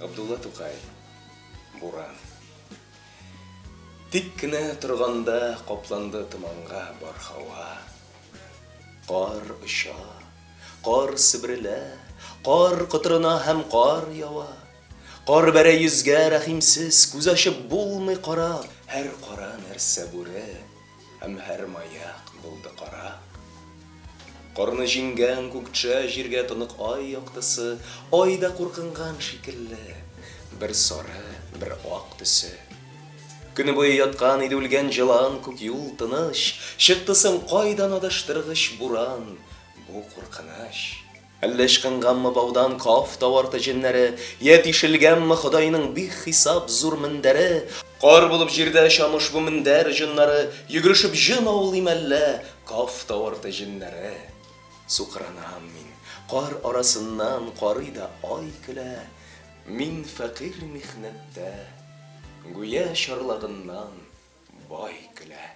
Абдулла Тукай. Буран. Тик кенә торганда капланды томанга бар һава. Кар оча, кар себрелә, кар кытырына һәм кар ява. Кар бәрә йөзгә рәхимсез, күз ачып булмый кара. Һәр кара нәрсә бүре, һәм һәр маяк булды кара. Карны җиңгән күкчә җиргә тонык ай яктысы, айда куркынган шикелле. Бер сары, бер ак төсе. Көне буе яткан иде үлгән җылан күк юл тыныч, чыкты соң кайдан адаштыргыч буран, бу куркыныч. Әллә ычкынганмы баудан каф таварты җеннәре, я тишелгәнме Ходайның бихисап зур мендәре. Кар булып җирдә чамыш бу мендәр җоннары, йөгерешеп җын аулыйм әллә каф таварты җеннәре. Сукранам мин, кар арасыннан карый да ай көлә. Мин фәкыйрь михнәттә, гүя чарлагыннан бай көлә.